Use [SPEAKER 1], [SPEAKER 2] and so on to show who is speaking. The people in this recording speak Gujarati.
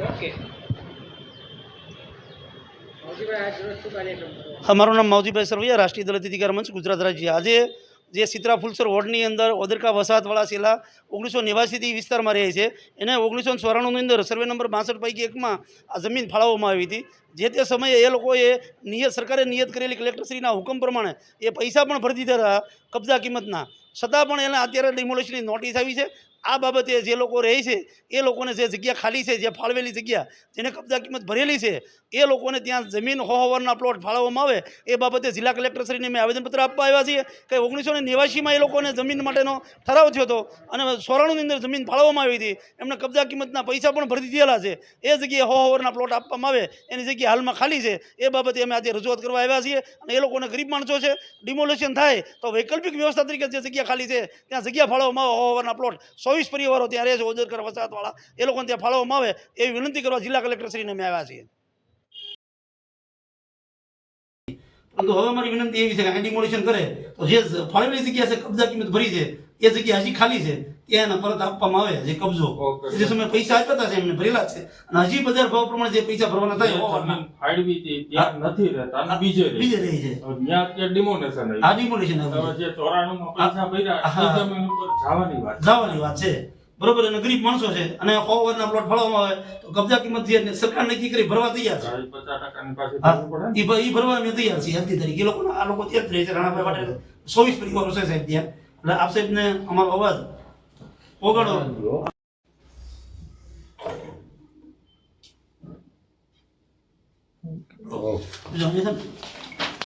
[SPEAKER 1] ઓકે
[SPEAKER 2] મારું નામ માવજીભાઈ સરવૈયા, રાષ્ટ્રીય દલિત અધિકાર મંચ ગુજરાત રાજ્ય. આજે જે સિત્રા ફુલસર વોર્ડની અંદર ઓદરકા વસાહતવાળા છેલ્લા 1989થી વિસ્તારમાં રહે છે, એને 1994ની અંદર સર્વે નંબર 62 પૈકી એકમાં આ જમીન ફાળવવામાં આવી હતી. જે તે સમયે એ લોકોએ સરકારે નિયત કરેલી કલેક્ટરશ્રીના હુકમ પ્રમાણે એ પૈસા પણ ભરી દીધા હતા કબજા કિંમતના, છતાં પણ એને અત્યારે ડિમોલિશનની નોટિસ આવી છે. આ બાબતે જે લોકો રહે છે એ લોકોને જે જગ્યા ખાલી છે, જે ફાળવેલી જગ્યા જેને કબજા કિંમત ભરેલી છે, એ લોકોને ત્યાં જમીન હોવાના પ્લોટ ફાળવવામાં આવે એ બાબતે જિલ્લા કલેક્ટરશ્રીને મેં આવેદનપત્ર આપવા આવ્યા છીએ કે 1989માં એ લોકોને જમીન માટેનો ઠરાવ થયો હતો અને 94ની અંદર જમીન ફાળવવામાં આવી હતી. એમને કબજા કિંમતના પૈસા પણ ભરી દીધેલા છે. એ જગ્યાએ હોવાના પ્લોટ આપવામાં આવે એની જગ્યા હાલમાં ખાલી છે. એ બાબતે અમે આજે રજૂઆત કરવા આવ્યા છીએ અને એ લોકોને ગરીબ માણસો છે, ડિમોલેશન થાય તો વૈકલ્પિક વ્યવસ્થા તરીકે જે જગ્યા ખાલી છે ત્યાં જગ્યા ફાળવવામાં આવે. હોવાના પ્લોટ 24 પરિવારો ત્યાં રહે છે ઓદરકાર વસાહતવાળા, એ લોકોને ત્યાં ફાળવવામાં આવે એવી વિનંતી કરવા જિલ્લા કલેક્ટરશ્રીને અમે આવ્યા છીએ. પરંતુ હવે અમારી વિનંતી એવી છે કે ડિમોલિશન કરે તો જે ફાળવેલી જગ્યા છે, કબજા કિંમત ભરી છે, એ જગ્યા હજી ખાલી છે ત્યાં એને પરત આપવામાં આવે. જે કબજો જે સમય પૈસા આપ્યા હતા એમને ભરેલા છે અને હજી બજાર ભાવ પ્રમાણે જે પૈસા ભરવાના થાય
[SPEAKER 3] ફાળવી હતી ત્યાં નથી રહેતા અને બીજે
[SPEAKER 2] રહી છે.
[SPEAKER 3] ત્યાં ત્યાં ડિમોનેશન આવી.
[SPEAKER 2] આ ડિમોલિશન
[SPEAKER 3] હવે જે 94માં પૈસા ભર્યા એ જમીન ઉપર જવાની વાત
[SPEAKER 2] છે. બરોબર. અને ગરીબ માણસો છે અને ઓવરના પ્લોટ ફાળવવામાં આવે તો કબજા કિંમત જે સરકાર નક્કી કરી ભરવા તૈયાર છે.
[SPEAKER 3] 50% પાસે
[SPEAKER 2] એ ભરવા અમે તૈયાર છીએ. હકતી તરીકે એ લોકો આ લોકો ત્યાં જ રહે છે. રાણાભાઈ વાટે 24 પરિવારો છે સાહેબ ત્યાં. એટલે આપ સાહેબને અમારો અવાજ ઓગાળો. બીજો